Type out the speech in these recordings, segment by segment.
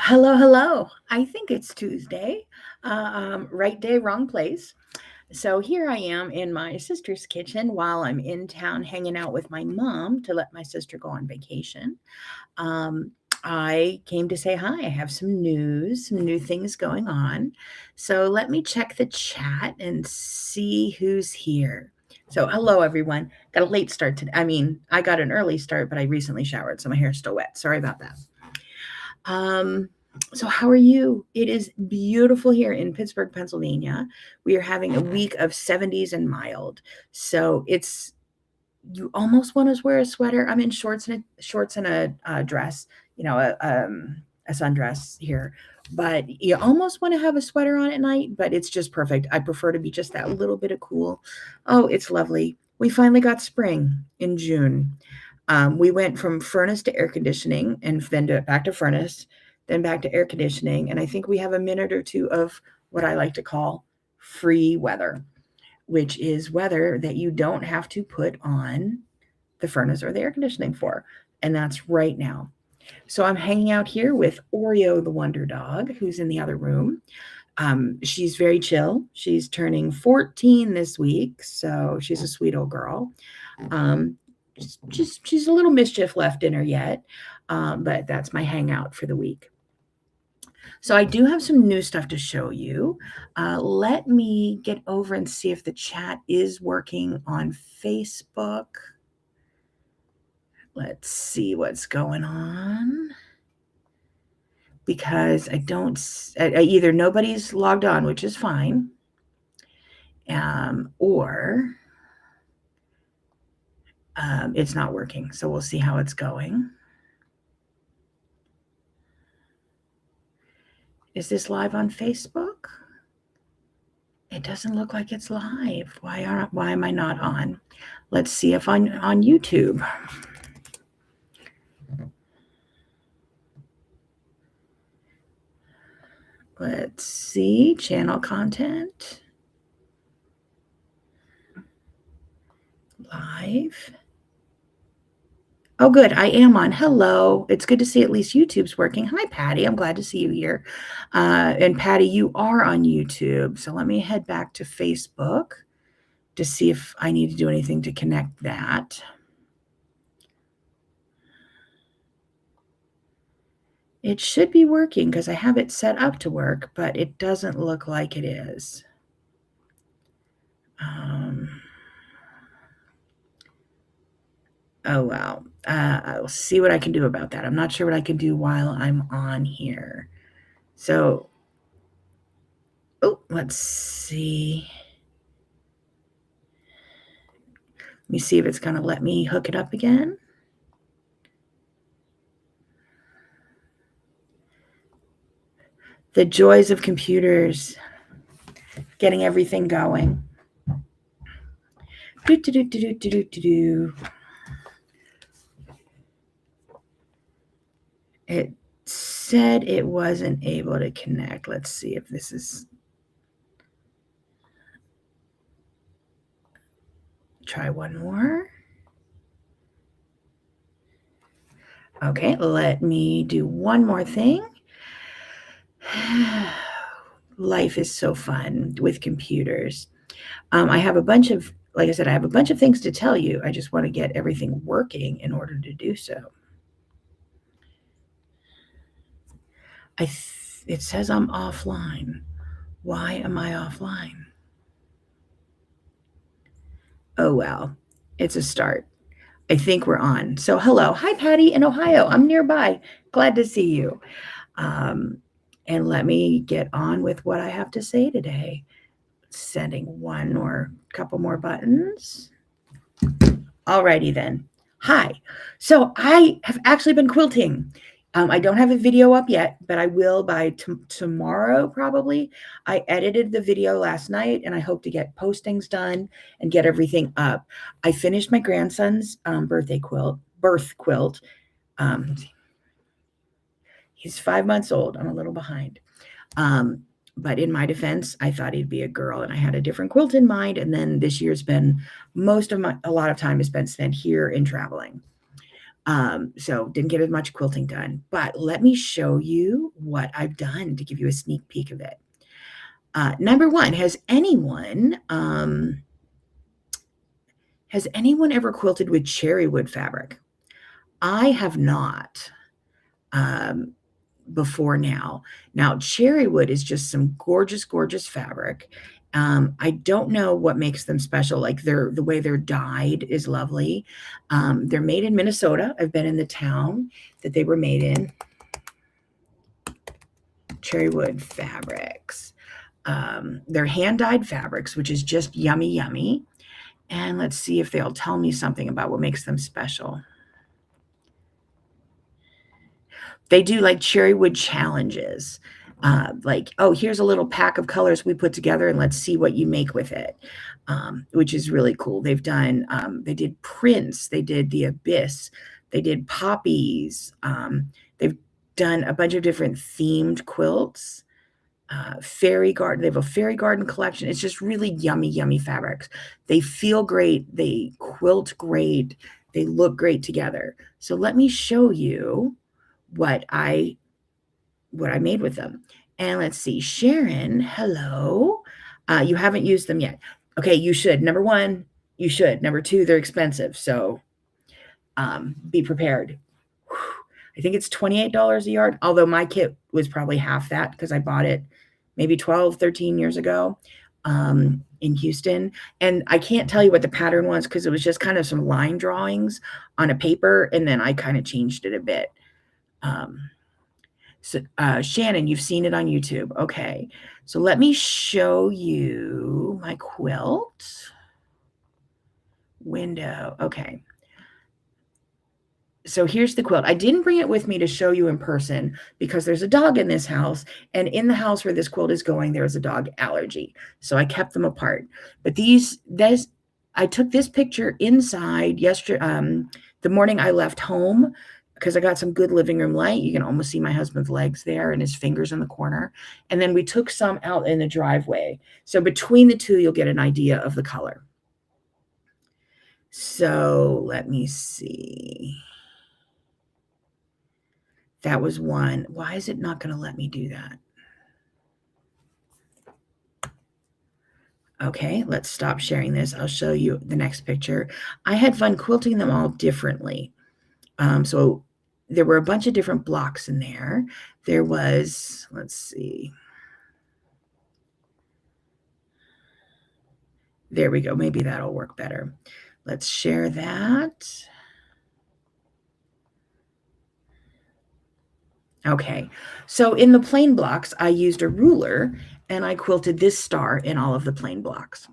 Hello, hello. I think it's Tuesday. Right day, wrong place. So here I am in my sister's kitchen while I'm in town hanging out with my mom to let my sister go on vacation. Um, I came to say hi. I have some news, some new things going on. So let me check the chat and see who's here. So, hello, everyone. Got a late start today. I got an early start, but I recently showered, so my hair's still wet. Sorry about that. Um, so how are you? It is beautiful here in Pittsburgh, Pennsylvania. We are having a week of 70s and mild. So it's you almost want to wear a sweater. I'm in shorts and a dress, a sundress here. But you almost want to have a sweater on at night, but it's just perfect. I prefer to be just that little bit of cool. Oh, it's lovely. We finally got spring in June. We went from furnace to air conditioning and then back to furnace, then back to air conditioning. And I think we have a minute or two of what I like to call free weather, which is weather that you don't have to put on the furnace or the air conditioning for. And that's right now. So I'm hanging out here with Oreo the Wonder Dog, who's in the other room. She's very chill. She's turning 14 this week, so she's a sweet old girl. Um, she's a little mischief left in her yet, but that's my hangout for the week. So I do have some new stuff to show you. Let me get over and see if the chat is working on Facebook. Let's see what's going on. Because I don't, either nobody's logged on, which is fine, or it's not working. So we'll see how it's going. Is this live on Facebook? It doesn't look like it's live. Why am I not on? Let's see if I'm on YouTube. Let's see, channel content. Live. Oh, good. I am on. Hello. It's good to see at least YouTube's working. Hi, Patty. I'm glad to see you here. And Patty, you are on YouTube. So let me head back to Facebook to see if I need to do anything to connect that. It should be working because I have it set up to work, but it doesn't look like it is. Oh, wow. I'll see what I can do about that. I'm not sure what I can do while I'm on here. So, let's see. Let me see if it's going to let me hook it up again. The joys of computers, getting everything going. It said it wasn't able to connect. Let's see if this is. Try one more. Okay, let me do one more thing. Life is so fun with computers. I have a bunch of, like I said, I have a bunch of things to tell you. I just want to get everything working in order to do so. It says I'm offline. Why am I offline? Oh, well, it's a start. I think we're on. So hello. Hi, Patty in Ohio. I'm nearby. Glad to see you. And let me get on with what I have to say today. Sending one or couple more buttons. Alrighty then. Hi. So I have actually been quilting. I don't have a video up yet, but I will by tomorrow probably. I edited the video last night and I hope to get postings done and get everything up. I finished my grandson's birth quilt. He's 5 months old. I'm a little behind. But in my defense, I thought he'd be a girl and I had a different quilt in mind. And then this year's been a lot of time has been spent here in traveling. So didn't get as much quilting done, but let me show you what I've done to give you a sneak peek of it. Number one, has anyone ever quilted with cherry wood fabric? I have not before now. Now, cherry wood is just some gorgeous, gorgeous fabric. I don't know what makes them special. Like the way they're dyed is lovely. They're made in Minnesota. I've been in the town that they were made in. Cherry wood fabrics. They're hand dyed fabrics, which is just yummy, yummy. And let's see if they'll tell me something about what makes them special. They do like cherry wood challenges. Like, oh, here's a little pack of colors we put together and let's see what you make with it, which is really cool. They've done, they did prints, they did the abyss, they did poppies. They've done a bunch of different themed quilts. Fairy garden, they have a fairy garden collection. It's just really yummy, yummy fabrics. They feel great, they quilt great, they look great together. So let me show you what I made with them. And let's see, Sharon, hello. You haven't used them yet. Okay, you should. Number one, you should. Number two, they're expensive. So be prepared. I think it's $28 a yard, although my kit was probably half that because I bought it maybe 12, 13 years ago in Houston. And I can't tell you what the pattern was because it was just kind of some line drawings on a paper, and then I kind of changed it a bit. So Shannon, you've seen it on YouTube. Okay. So let me show you my quilt window. Okay. So here's the quilt. I didn't bring it with me to show you in person because there's a dog in this house, and in the house where this quilt is going, there's a dog allergy. So I kept them apart. But I took this picture inside yesterday, the morning I left home, because I got some good living room light. You can almost see my husband's legs there and his fingers in the corner. And then we took some out in the driveway. So between the two, you'll get an idea of the color. So let me see. That was one. Why is it not going to let me do that? Okay, let's stop sharing this. I'll show you the next picture. I had fun quilting them all differently. So there were a bunch of different blocks in there. There was, let's see. There we go. Maybe that'll work better. Let's share that. Okay, so in the plain blocks, I used a ruler and I quilted this star in all of the plain blocks.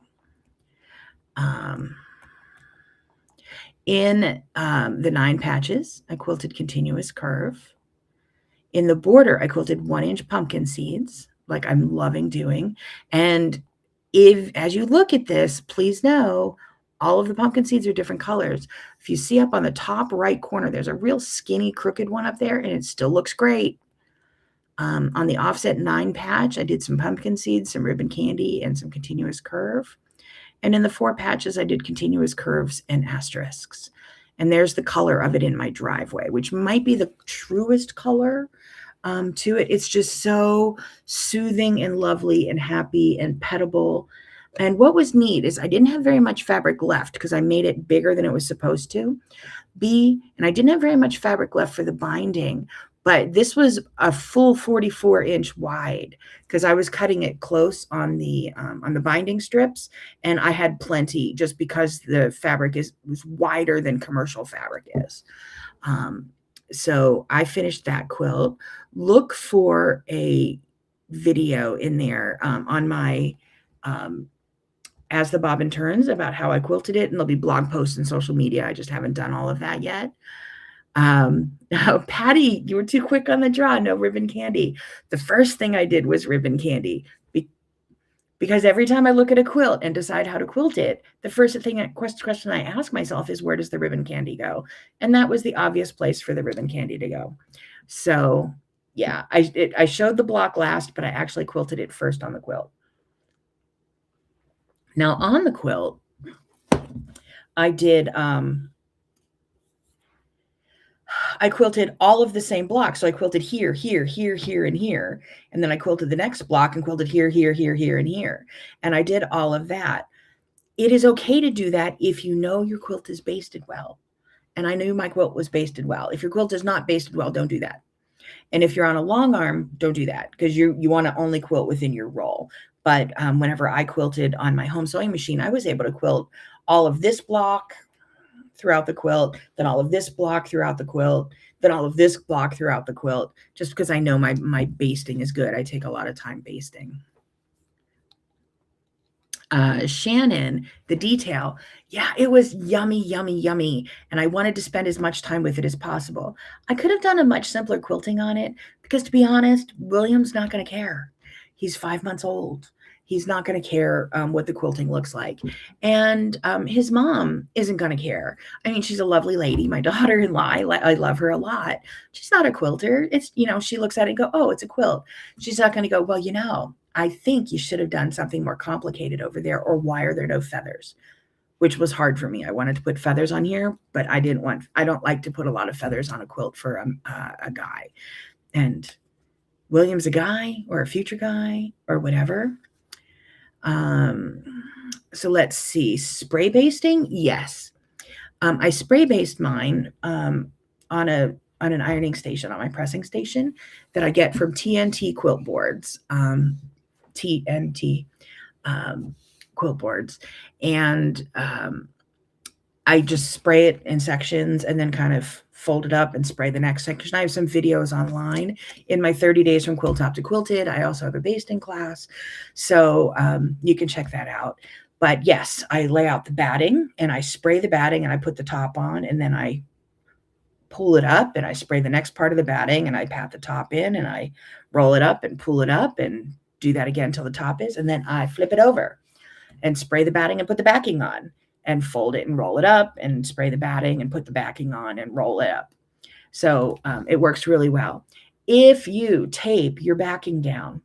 In the 9 patches, I quilted continuous curve. In the border, I quilted 1-inch pumpkin seeds, like I'm loving doing. And as you look at this, please know all of the pumpkin seeds are different colors. If you see up on the top right corner, there's a real skinny, crooked one up there, and it still looks great. On the offset 9 patch, I did some pumpkin seeds, some ribbon candy, and some continuous curve. And in the 4 patches, I did continuous curves and asterisks. And there's the color of it in my driveway, which might be the truest color to it. It's just so soothing and lovely and happy and petable. And what was neat is I didn't have very much fabric left because I made it bigger than it was supposed to be. And I didn't have very much fabric left for the binding, but this was a full 44-inch wide because I was cutting it close on the binding strips, and I had plenty just because the fabric was wider than commercial fabric is. So I finished that quilt. Look for a video in there on my As the Bobbin Turns about how I quilted it, and there'll be blog posts and social media. I just haven't done all of that yet. Patty, you were too quick on the draw. No ribbon candy. The first thing I did was ribbon candy because every time I look at a quilt and decide how to quilt it, the first question I ask myself is, where does the ribbon candy go? And that was the obvious place for the ribbon candy to go. So yeah, I showed the block last, but I actually quilted it first on the quilt. Now on the quilt, I did I quilted all of the same block. So I quilted here, here, here, here, and here. And then I quilted the next block and quilted here, here, here, here, and here. And I did all of that. It is okay to do that if you know your quilt is basted well. And I knew my quilt was basted well. If your quilt is not basted well, don't do that. And if you're on a long arm, don't do that, because you want to only quilt within your roll. But whenever I quilted on my home sewing machine, I was able to quilt all of this block throughout the quilt, then all of this block throughout the quilt, then all of this block throughout the quilt, just because I know my basting is good. I take a lot of time basting. Shannon, the detail. Yeah, it was yummy, yummy, yummy. And I wanted to spend as much time with it as possible. I could have done a much simpler quilting on it because, to be honest, William's not going to care. He's 5 months old. He's not going to care what the quilting looks like. And his mom isn't going to care. I mean, she's a lovely lady. My daughter-in-law, I love her a lot. She's not a quilter. It's, she looks at it and go, oh, it's a quilt. She's not going to go, well, I think you should have done something more complicated over there, or why are there no feathers? Which was hard for me. I wanted to put feathers on here, but I don't like to put a lot of feathers on a quilt for a guy. And William's a guy or a future guy or whatever. So let's see. Spray basting? Yes. I spray based mine on an ironing station, on my pressing station, that I get from TNT quilt boards. TNT quilt boards. And I just spray it in sections and then kind of fold it up and spray the next section. I have some videos online in my 30 days from Quilt Top to Quilted. I also have a basting class, so you can check that out. But yes, I lay out the batting and I spray the batting and I put the top on, and then I pull it up and I spray the next part of the batting and I pat the top in and I roll it up and pull it up and do that again till the top is, and then I flip it over and spray the batting and put the backing on and fold it and roll it up and spray the batting and put the backing on and roll it up. So it works really well. If you tape your backing down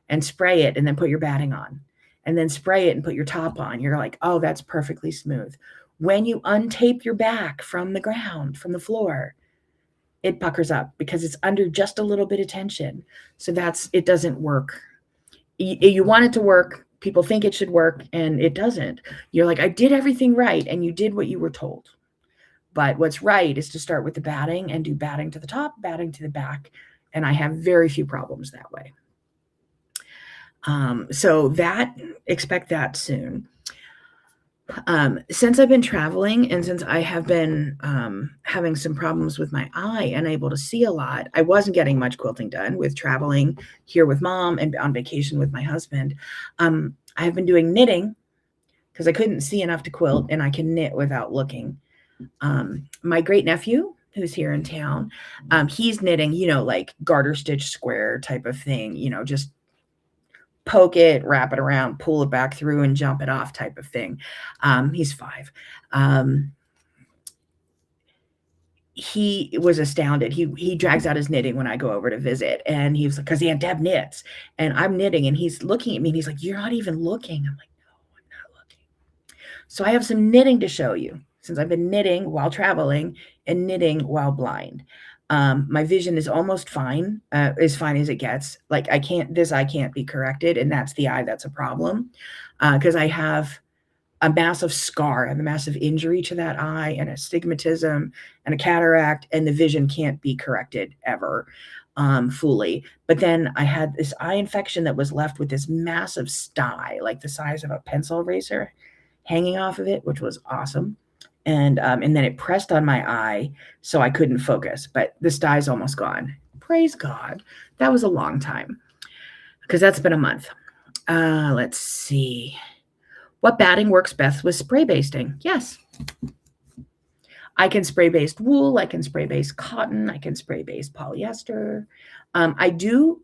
and spray it and then put your batting on and then spray it and put your top on, you're like, oh, that's perfectly smooth. When you untape your back from the ground, from the floor, it puckers up because it's under just a little bit of tension. So it doesn't work. You want it to work. People think it should work, and it doesn't. You're like, I did everything right, and you did what you were told. But what's right is to start with the batting and do batting to the top, batting to the back, and I have very few problems that way. So expect that soon. Since I've been traveling and since I have been having some problems with my eye, unable to see a lot, I wasn't getting much quilting done with traveling here with mom and on vacation with my husband. I have been doing knitting because I couldn't see enough to quilt, and I can knit without looking. My great nephew, who's here in town, he's knitting, like garter stitch square type of thing, just poke it, wrap it around, pull it back through and jump it off type of thing. He's 5. He was astounded. He drags out his knitting when I go over to visit, and he was like, because Aunt Deb knits and I'm knitting, and he's looking at me and he's like, you're not even looking. I'm like, no, I'm not looking. So I have some knitting to show you, since I've been knitting while traveling and knitting while blind. My vision is almost fine, as fine as it gets. Like this eye can't be corrected, and that's the eye that's a problem, because I have a massive scar, I have a massive injury to that eye, and astigmatism and a cataract, and the vision can't be corrected ever fully. But then I had this eye infection that was left with this massive sty, like the size of a pencil eraser, hanging off of it, which was awesome. And then it pressed on my eye, so I couldn't focus. But the sty's almost gone. Praise God. That was a long time, because that's been a month. Let's see. What batting works best with spray basting? Yes. I can spray baste wool. I can spray baste cotton. I can spray baste polyester. I do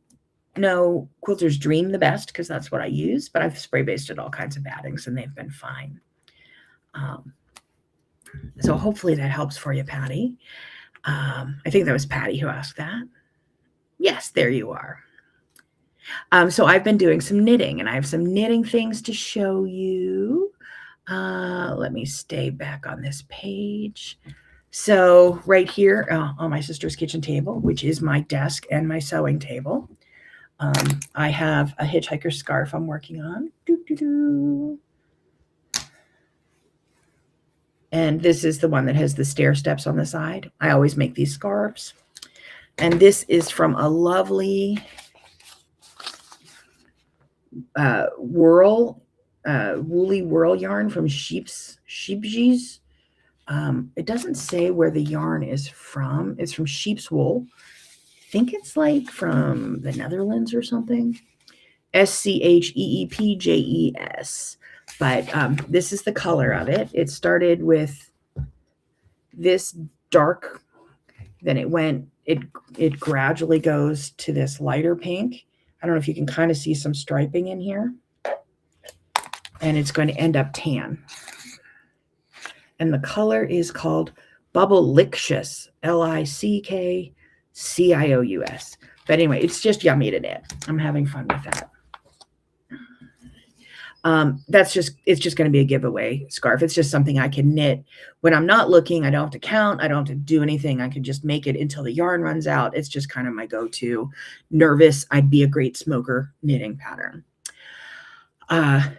know Quilter's Dream the best because that's what I use, but I've spray basted all kinds of battings and they've been fine. So hopefully that helps for you, Patty. I think that was Patty who asked that. Yes, there you are. So I've been doing some knitting, and I have some knitting things to show you. Let me stay back on this page. So right here on my sister's kitchen table, which is my desk and my sewing table, I have a hitchhiker scarf I'm working on. And this is the one that has the stair steps on the side. I always make these scarves. And this is from a lovely woolly whirl yarn from Sheepshees. It doesn't say where the yarn is from. It's from sheep's wool. I think it's like from the Netherlands or something. SCHEEPJES. But this is the color of it. It started with this dark, then it gradually goes to this lighter pink. I don't know if you can kind of see some striping in here. And it's going to end up tan. And the color is called Bubblicious, LICKCIOUS. But anyway, it's just yummy to knit. I'm having fun with that. It's just going to be a giveaway scarf. It's just something I can knit when I'm not looking. I don't have to count. I don't have to do anything. I can just make it until the yarn runs out. It's just kind of my go-to nervous, I'd be a great smoker knitting pattern.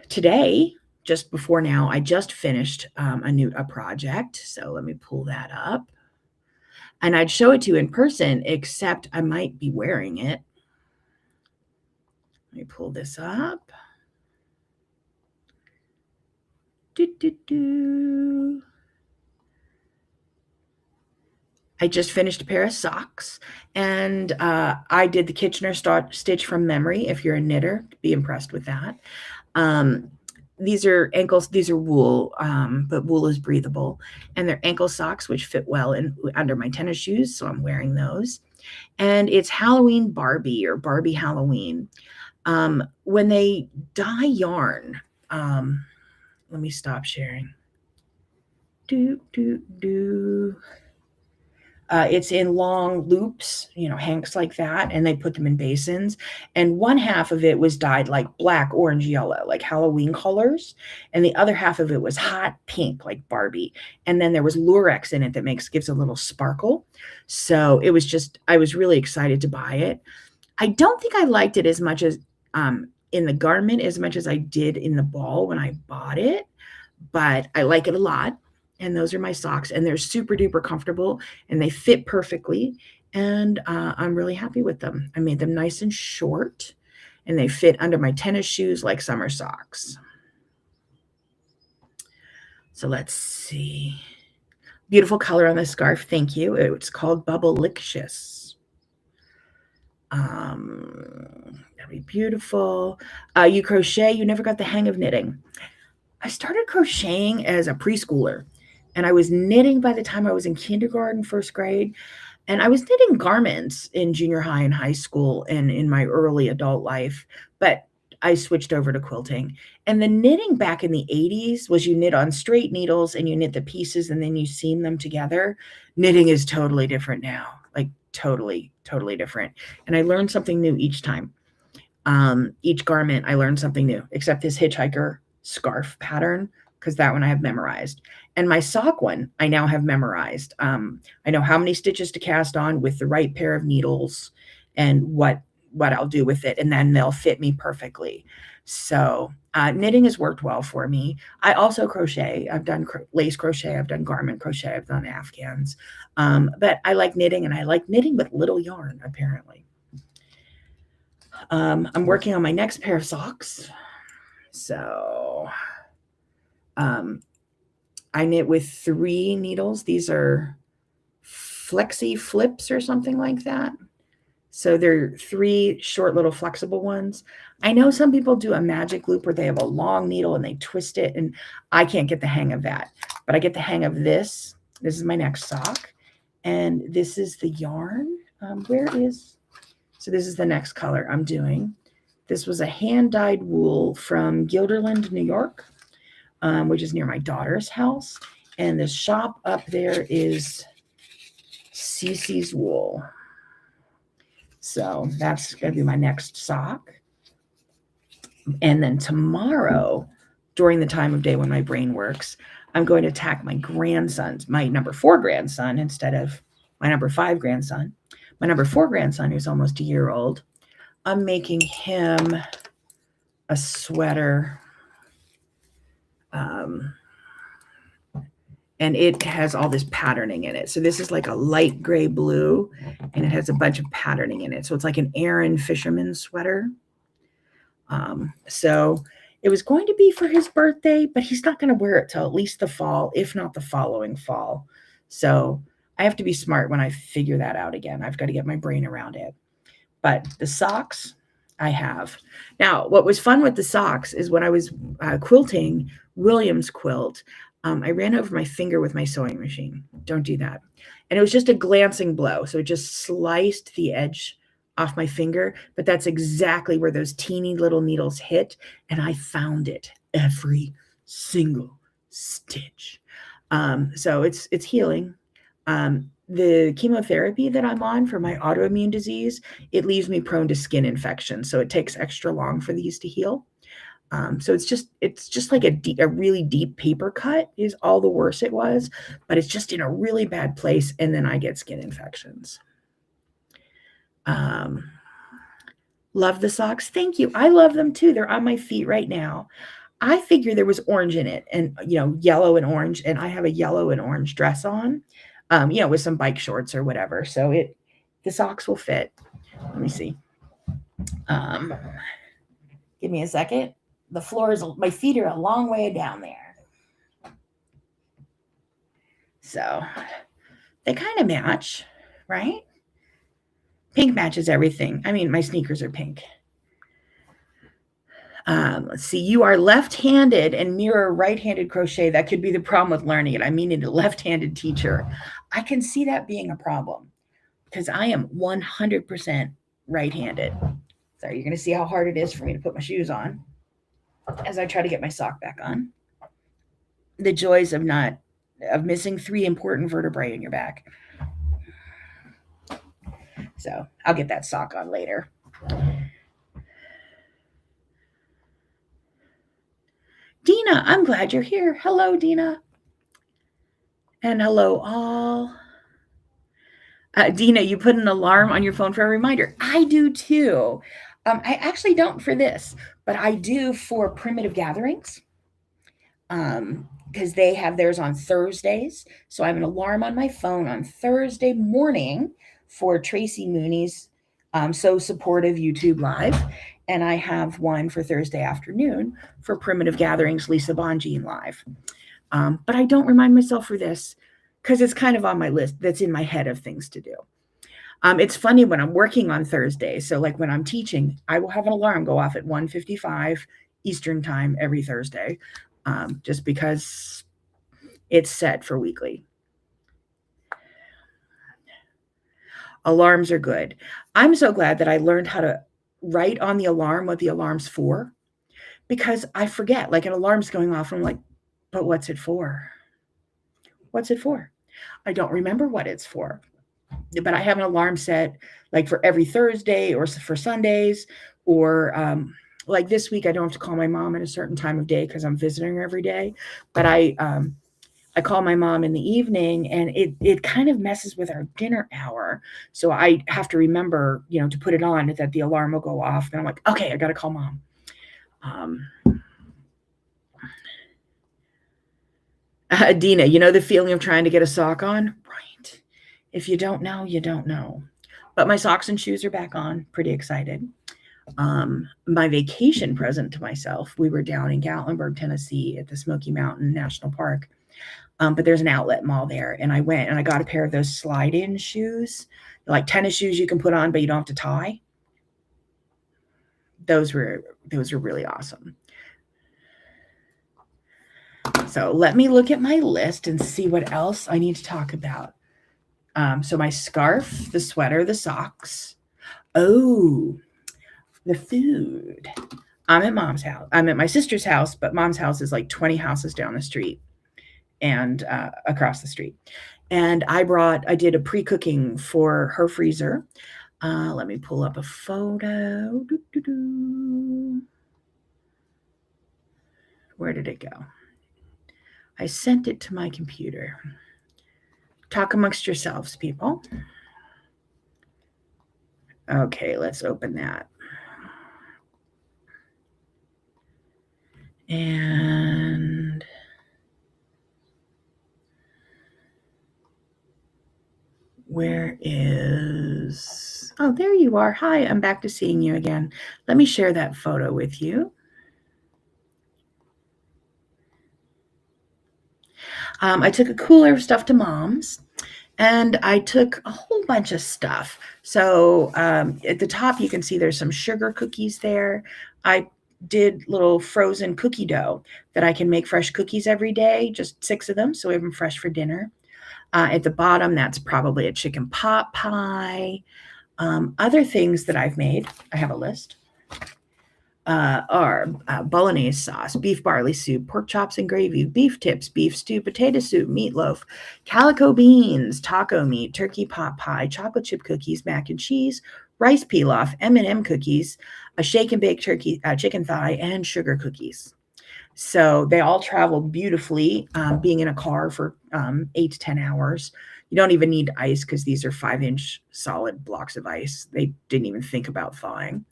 Today, just before now, I just finished a project. So let me pull that up. And I'd show it to you in person, except I might be wearing it. Let me pull this up. I just finished a pair of socks, and I did the Kitchener stitch from memory. If you're a knitter, be impressed with that. These are ankles. These are wool, but wool is breathable, and they're ankle socks, which fit well under my tennis shoes. So I'm wearing those. And it's Halloween Barbie or Barbie Halloween. When they dye yarn, let me stop sharing. It's in long loops, hanks like that, and they put them in basins. And one half of it was dyed like black, orange, yellow, like Halloween colors. And the other half of it was hot pink, like Barbie. And then there was Lurex in it that gives a little sparkle. So I was really excited to buy it. I don't think I liked it as much as in the garment as much as I did in the ball when I bought it, but I like it a lot. And those are my socks, and they're super duper comfortable, and they fit perfectly. And I'm really happy with them. I made them nice and short, and they fit under my tennis shoes like summer socks. So let's see. Beautiful color on the scarf. Thank you. It's called Bubblicious. That'd be beautiful. You crochet. You never got the hang of knitting. I started crocheting as a preschooler, and I was knitting by the time I was in kindergarten, first grade. And I was knitting garments in junior high and high school and in my early adult life, but I switched over to quilting. And the knitting back in the 80s was you knit on straight needles and you knit the pieces and then you seam them together. Knitting is totally different now, like totally, totally different. And I learned something new each time. Each garment, I learned something new, except this hitchhiker scarf pattern, because that one I have memorized. And my sock one, I now have memorized. I know how many stitches to cast on with the right pair of needles and what I'll do with it. And then they'll fit me perfectly. So knitting has worked well for me. I also crochet. I've done lace crochet. I've done garment crochet. I've done Afghans. But I like knitting, and I like knitting with little yarn, apparently. I'm working on my next pair of socks. So I knit with 3 needles. These are Flexi Flips or something like that. So they're 3 short little flexible ones. I know some people do a magic loop where they have a long needle and they twist it, and I can't get the hang of that. But I get the hang of this. This is my next sock. And this is the yarn. So this is the next color I'm doing. This was a hand-dyed wool from Guilderland, New York, which is near my daughter's house. And the shop up there is Cece's Wool. So that's going to be my next sock. And then tomorrow, during the time of day when my brain works, I'm going to attack my grandsons, my number 4 grandson instead of my number 5 grandson. My number 4 grandson, who's almost a year old, I'm making him a sweater. And it has all this patterning in it. So this is like a light gray blue, and it has a bunch of patterning in it. So it's like an Aran fisherman sweater. So it was going to be for his birthday, but he's not going to wear it till at least the fall, if not the following fall. So I have to be smart when I figure that out again. I've got to get my brain around it. But the socks I have. Now, what was fun with the socks is when I was quilting William's quilt, I ran over my finger with my sewing machine. Don't do that. And it was just a glancing blow. So it just sliced the edge off my finger, but that's exactly where those teeny little needles hit. And I found it every single stitch. So it's healing. The chemotherapy that I'm on for my autoimmune disease, it leaves me prone to skin infection. So it takes extra long for these to heal. So it's just like a really deep paper cut is all the worse it was, but it's just in a really bad place. And then I get skin infections. Love the socks. Thank you. I love them too. They're on my feet right now. I figure there was orange in it and, yellow and orange. And I have a yellow and orange dress on, with some bike shorts or whatever. So the socks will fit. Let me see. Give me a second. My feet are a long way down there. So they kind of match, right? Pink matches everything. I mean, my sneakers are pink. Let's see. You are left-handed and mirror right-handed crochet. That could be the problem with learning it. I mean, a left-handed teacher. I can see that being a problem because I am 100% right-handed. So you're going to see how hard it is for me to put my shoes on as I try to get my sock back on. The joys of missing 3 important vertebrae in your back. So I'll get that sock on later. Dina, I'm glad you're here. Hello, Dina. And hello, all. Dina, you put an alarm on your phone for a reminder. I do too. I actually don't for this, but I do for primitive gatherings. Because they have theirs on Thursdays. So I have an alarm on my phone on Thursday morning for Tracy Mooney's So Supportive YouTube Live. And I have one for Thursday afternoon for Primitive Gatherings, Lisa Bonjean Live. But I don't remind myself for this because it's kind of on my list that's in my head of things to do. It's funny when I'm working on Thursday. So like when I'm teaching, I will have an alarm go off at 1:55 Eastern time every Thursday, just because it's set for weekly. Alarms are good. I'm so glad that I learned how to write on the alarm what the alarm's for, because I forget, like an alarm's going off and I'm like, but what's it for? What's it for? I don't remember what it's for, but I have an alarm set like for every Thursday or for Sundays, or like this week, I don't have to call my mom at a certain time of day because I'm visiting her every day, but I call my mom in the evening and it kind of messes with our dinner hour. So I have to remember, to put it on that the alarm will go off. And I'm like, okay, I got to call mom. Dina, the feeling of trying to get a sock on? Right. If you don't know, you don't know. But my socks and shoes are back on. Pretty excited. My vacation present to myself, we were down in Gatlinburg, Tennessee at the Smoky Mountain National Park. But there's an outlet mall there. And I went and I got a pair of those slide-in shoes, like tennis shoes you can put on, but you don't have to tie. Those were really awesome. So let me look at my list and see what else I need to talk about. So my scarf, the sweater, the socks. Oh, the food. I'm at mom's house. I'm at my sister's house, but mom's house is like 20 houses down the street and across the street. And I did a pre-cooking for her freezer. Let me pull up a photo. Where did it go? I sent it to my computer. Talk amongst yourselves, people. Okay, let's open that. And where is... Oh, there you are. Hi, I'm back to seeing you again. Let me share that photo with you. I took a cooler of stuff to Mom's, and I took a whole bunch of stuff. So at the top, you can see there's some sugar cookies there. I did little frozen cookie dough that I can make fresh cookies every day, just 6 of them, so we have them fresh for dinner. At the bottom, that's probably a chicken pot pie. Other things that I've made, I have a list, are bolognese sauce, beef barley soup, pork chops and gravy, beef tips, beef stew, potato soup, meatloaf, calico beans, taco meat, turkey pot pie, chocolate chip cookies, mac and cheese, rice pilaf, M&M cookies, a shake and bake turkey, chicken thigh, and sugar cookies. So they all traveled beautifully, being in a car for 8 to 10 hours. You don't even need ice because these are 5-inch solid blocks of ice. They didn't even think about thawing.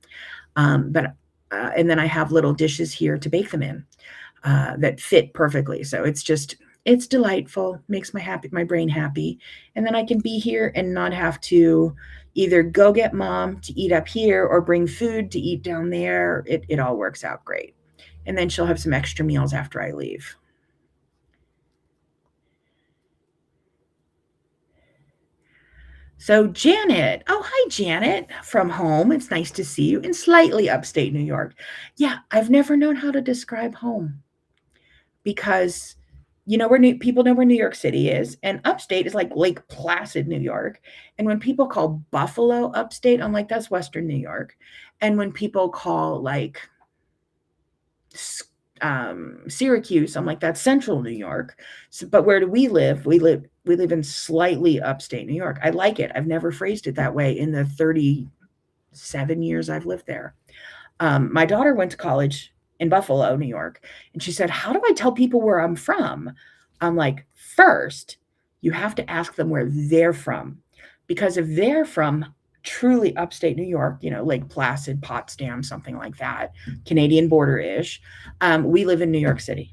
And then I have little dishes here to bake them in that fit perfectly. So it's delightful, makes my brain happy. And then I can be here and not have to either go get Mom to eat up here or bring food to eat down there. It all works out great. And then she'll have some extra meals after I leave. So Janet, oh, hi, Janet, from home. It's nice to see you in slightly upstate New York. Yeah, I've never known how to describe home because people know where New York City is, and upstate is like Lake Placid, New York. And when people call Buffalo upstate, I'm like, that's Western New York. And when people call like Syracuse, I'm like, that's Central New York. So, but where do we live? We live in slightly upstate New York. I like it. I've never phrased it that way in the 37 years I've lived there. My daughter went to college in Buffalo, New York, and she said, how do I tell people where I'm from? I'm like, first, you have to ask them where they're from, because if they're from truly upstate New York, Lake Placid, Potsdam, something like that, Canadian border-ish, we live in New York City.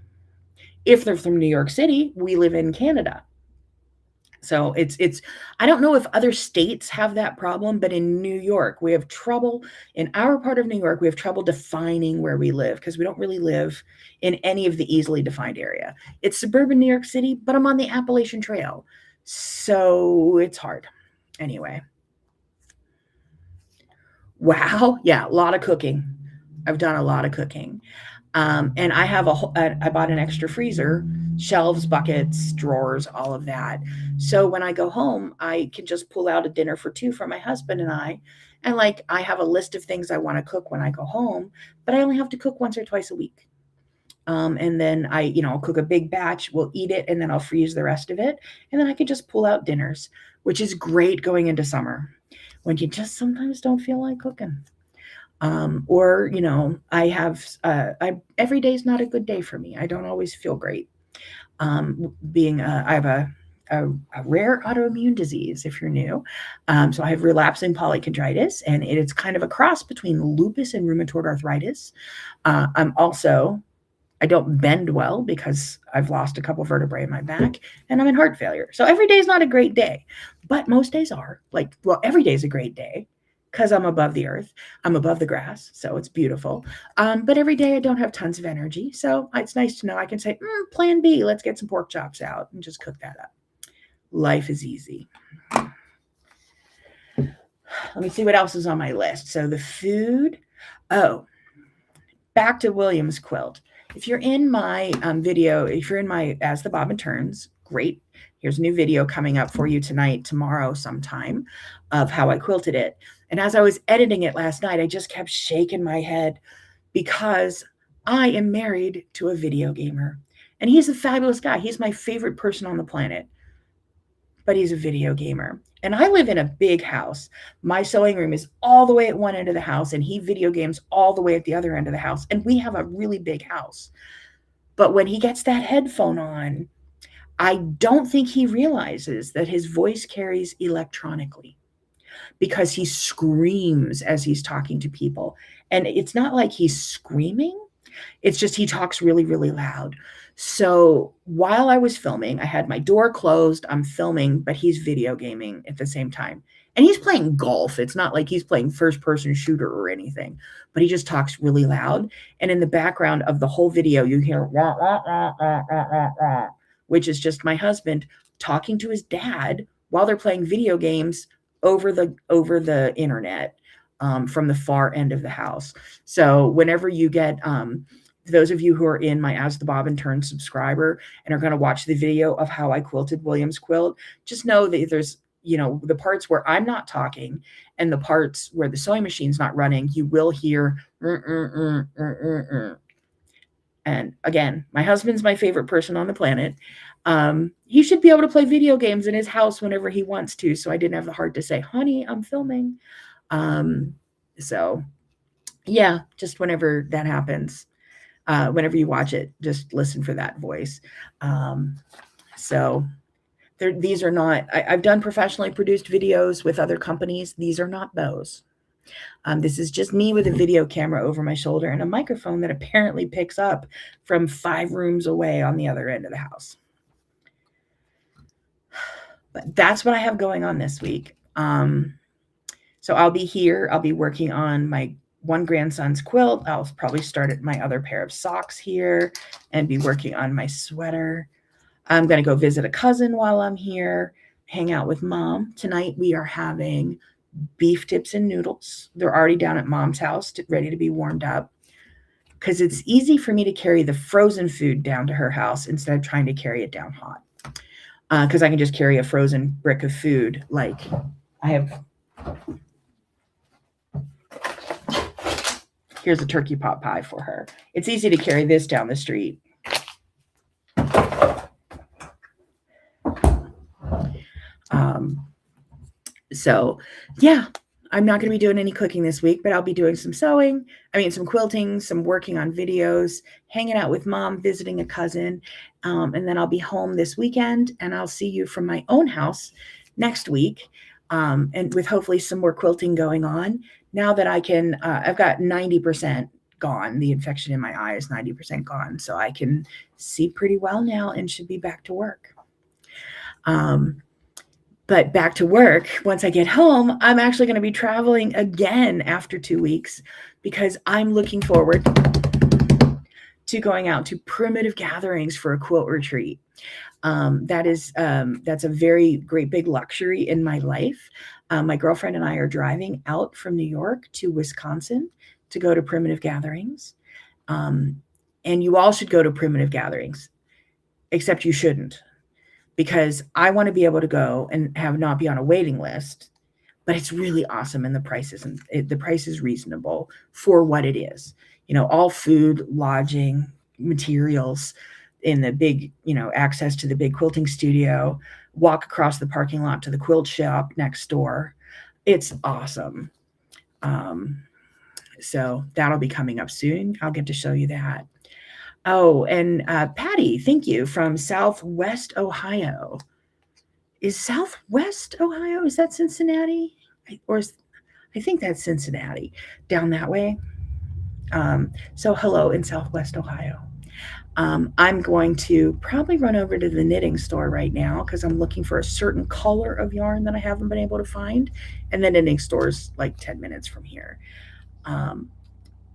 If they're from New York City, we live in Canada. So it's I don't know if other states have that problem, but in New York, we have trouble. In our part of New York, we have trouble defining where we live because we don't really live in any of the easily defined area. It's suburban New York City, but I'm on the Appalachian Trail. So it's hard. Anyway. Wow. Yeah, a lot of cooking. I've done a lot of cooking. And I bought an extra freezer, shelves, buckets, drawers, all of that. So when I go home, I can just pull out a dinner for 2 for my husband and I. And I have a list of things I want to cook when I go home, but I only have to cook once or twice a week. And then I'll cook a big batch, we'll eat it, and then I'll freeze the rest of it. And then I can just pull out dinners, which is great going into summer when you just sometimes don't feel like cooking. Or I have every day is not a good day for me. I don't always feel great. I have a rare autoimmune disease, if you're new. So I have relapsing polychondritis, and it's kind of a cross between lupus and rheumatoid arthritis. I don't bend well because I've lost a couple vertebrae in my back, and I'm in heart failure. So every day is not a great day, but most days are. Every day is a great day because I'm above the earth. I'm above the grass, so it's beautiful. But every day I don't have tons of energy, so it's nice to know I can say, plan B, let's get some pork chops out and just cook that up. Life is easy. Let me see what else is on my list. So the food. Oh, back to William's quilt. If you're in my video, if you're in my As the Bobbin Turns, great. Here's a new video coming up for you tonight, tomorrow sometime, of how I quilted it. And as I was editing it last night, I just kept shaking my head because I am married to a video gamer. And he's a fabulous guy. He's my favorite person on the planet. But he's a video gamer. And I live in a big house. My sewing room is all the way at one end of the house, and he video games all the way at the other end of the house. And we have a really big house. But when he gets that headphone on, I don't think he realizes that his voice carries electronically because he screams as he's talking to people. And it's not like he's screaming, it's just he talks really, really loud. So while I was filming, I had my door closed, I'm filming, but he's video gaming at the same time. And he's playing golf. It's not like he's playing first person shooter or anything, but he just talks really loud. And in the background of the whole video, you hear, wah, wah, wah, wah, wah, wah, wah, which is just my husband talking to his dad while they're playing video games over the internet, from the far end of the house. So whenever you get those of you who are in my As the Bobbin Turns subscriber and are going to watch the video of how I quilted William's quilt, just know that there's, the parts where I'm not talking and the parts where the sewing machine's not running, you will hear. And again, my husband's my favorite person on the planet. He should be able to play video games in his house whenever he wants to. So I didn't have the heart to say, honey, I'm filming. So yeah, just whenever that happens, whenever you watch it, just listen for that voice. So these are not, I've done professionally produced videos with other companies. These are not those. This is just me with a video camera over my shoulder and a microphone that apparently picks up from 5 rooms away on the other end of the house. But that's what I have going on this week. So I'll be here. I'll be working on my one grandson's quilt. I'll probably start at my other pair of socks here and be working on my sweater. I'm going to go visit a cousin while I'm here, hang out with mom. Tonight we are having beef tips and noodles. They're already down at mom's house, ready to be warmed up, because it's easy for me to carry the frozen food down to her house instead of trying to carry it down hot. Because I can just carry a frozen brick of food. Like I have, here's a turkey pot pie for her. It's easy to carry this down the street. So yeah, I'm not going to be doing any cooking this week, but I'll be doing some sewing. Some quilting, some working on videos, hanging out with mom, visiting a cousin. And then I'll be home this weekend, and I'll see you from my own house next week. And with hopefully some more quilting going on. Now that I can, I've got 90% gone. The infection in my eye is 90% gone. So I can see pretty well now and should be back to work. But back to work, once I get home, I'm actually going to be traveling again after 2 weeks, because I'm looking forward to going out to Primitive Gatherings for a quilt retreat. That's a very great big luxury in my life. My girlfriend and I are driving out from New York to Wisconsin to go to Primitive Gatherings. And you all should go to Primitive Gatherings, except you shouldn't, because I want to be able to go and have not be on a waiting list. But it's really awesome, and the price is reasonable for what it is. All food, lodging, materials in the big, access to the big quilting studio, walk across the parking lot to the quilt shop next door. It's awesome. So that'll be coming up soon. I'll get to show you that. Oh, and Patty, thank you, from Southwest Ohio. Is Southwest Ohio, is that Cincinnati? I think that's Cincinnati, down that way. So hello in Southwest Ohio. I'm going to probably run over to the knitting store right now because I'm looking for a certain color of yarn that I haven't been able to find. And the knitting store's like 10 minutes from here.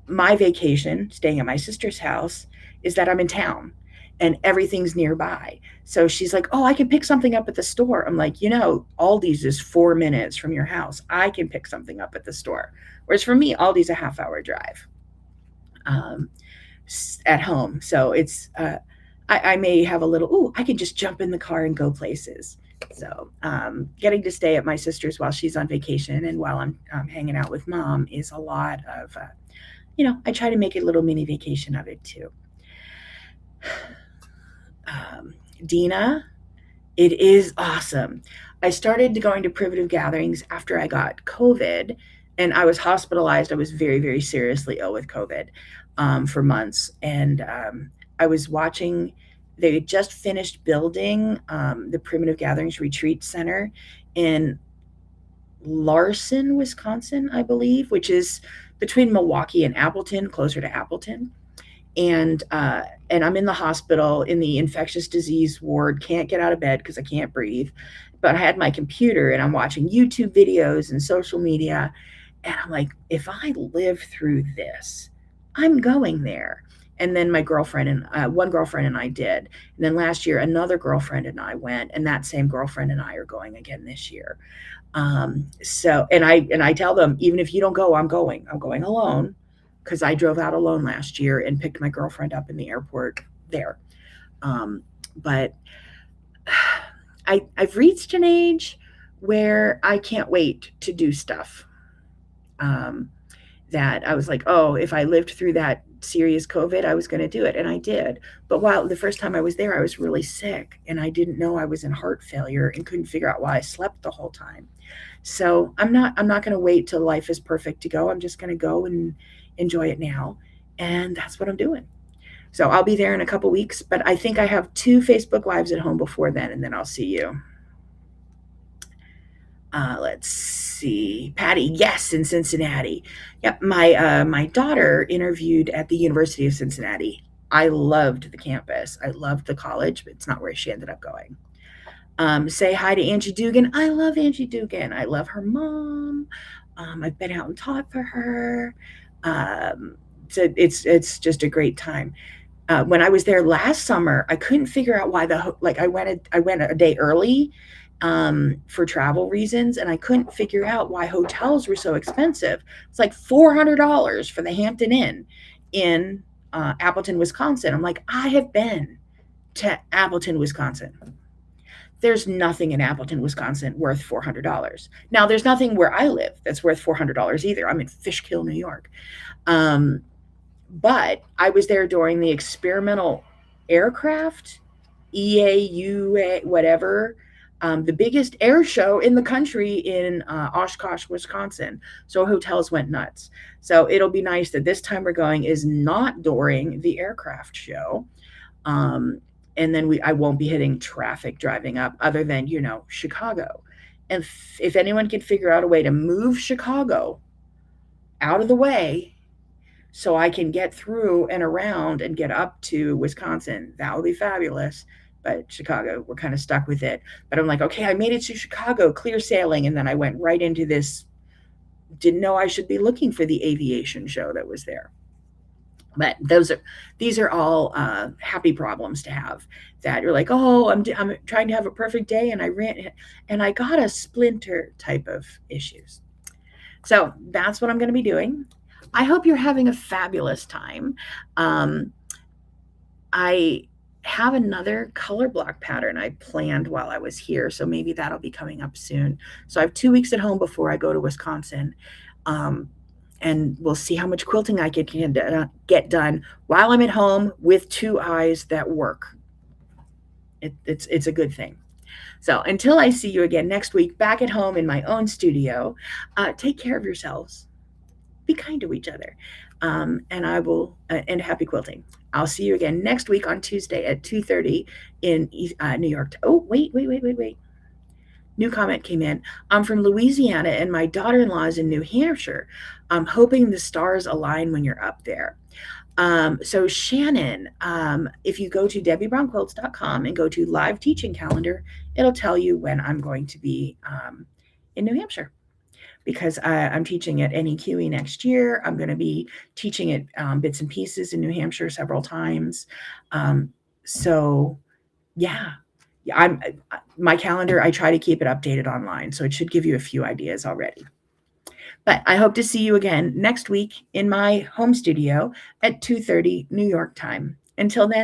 My vacation, staying at my sister's house, is that I'm in town and everything's nearby. So she's like, oh, I can pick something up at the store. I'm like, Aldi's is 4 minutes from your house. I can pick something up at the store. Whereas for me, Aldi's a half-hour drive at home. So it's, I may have a little, I can just jump in the car and go places. So getting to stay at my sister's while she's on vacation and while I'm hanging out with mom is a lot of, I try to make a little mini vacation of it too. Dina, it is awesome. I started going to Primitive Gatherings after I got COVID, and I was hospitalized. I was very, very seriously ill with COVID for months. And I was watching, they had just finished building the Primitive Gatherings Retreat Center in Larson, Wisconsin, I believe, which is between Milwaukee and Appleton, closer to Appleton. And I'm in the hospital in the infectious disease ward, can't get out of bed because I can't breathe. But I had my computer and I'm watching YouTube videos and social media. And I'm like, if I live through this, I'm going there. And then my girlfriend and one girlfriend and I did. And then last year, another girlfriend and I went, and that same girlfriend and I are going again this year. So, and I tell them, even if you don't go, I'm going alone, because I drove out alone last year and picked my girlfriend up in the airport there. But I've reached an age where I can't wait to do stuff. That I was like, oh, if I lived through that serious COVID, I was going to do it. And I did. But while the first time I was there, I was really sick and I didn't know I was in heart failure and couldn't figure out why I slept the whole time. So I'm not going to wait till life is perfect to go. I'm just going to go and enjoy it now. And that's what I'm doing. So I'll be there in a couple weeks, but I think I have 2 Facebook Lives at home before then, and then I'll see you. Let's see. Patty, yes, in Cincinnati. Yep, my daughter interviewed at the University of Cincinnati. I loved the campus. I loved the college, but it's not where she ended up going. Say hi to Angie Dugan. I love Angie Dugan. I love her mom. I've been out and taught for her. So it's just a great time. When I was there last summer, I couldn't figure out why I went a day early for travel reasons, and I couldn't figure out why hotels were so expensive. It's like $400 for the Hampton Inn in Appleton, Wisconsin. I'm like, I have been to Appleton, Wisconsin. There's nothing in Appleton, Wisconsin worth $400. Now, there's nothing where I live that's worth $400 either. I'm in Fishkill, New York. But I was there during the experimental aircraft, EAU, whatever, the biggest air show in the country in Oshkosh, Wisconsin. So hotels went nuts. So it'll be nice that this time we're going is not during the aircraft show. And then I won't be hitting traffic driving up other than, Chicago. And if anyone can figure out a way to move Chicago out of the way so I can get through and around and get up to Wisconsin, that would be fabulous. But Chicago, we're kind of stuck with it. But I'm like, okay, I made it to Chicago, clear sailing. And then I went right into this, didn't know I should be looking for the aviation show that was there. But these are all happy problems to have, that you're like, oh, I'm trying to have a perfect day and I got a splinter type of issues. So that's what I'm going to be doing. I hope you're having a fabulous time. I have another color block pattern I planned while I was here, so maybe that'll be coming up soon. So I have 2 weeks at home before I go to Wisconsin. And we'll see how much quilting I can get done while I'm at home with 2 eyes that work. It's a good thing. So until I see you again next week, back at home in my own studio, take care of yourselves. Be kind to each other. And I will, and happy quilting. I'll see you again next week on Tuesday at 2:30 in New York. Oh, wait. New comment came in. I'm from Louisiana and my daughter-in-law is in New Hampshire. I'm hoping the stars align when you're up there. So Shannon, if you go to DebbieBrownQuilts.com and go to live teaching calendar, it'll tell you when I'm going to be in New Hampshire, because I'm teaching at NEQE next year. I'm going to be teaching at Bits and Pieces in New Hampshire several times. So yeah, my calendar, I try to keep it updated online, so it should give you a few ideas already. But I hope to see you again next week in my home studio at 2:30 New York time. Until then,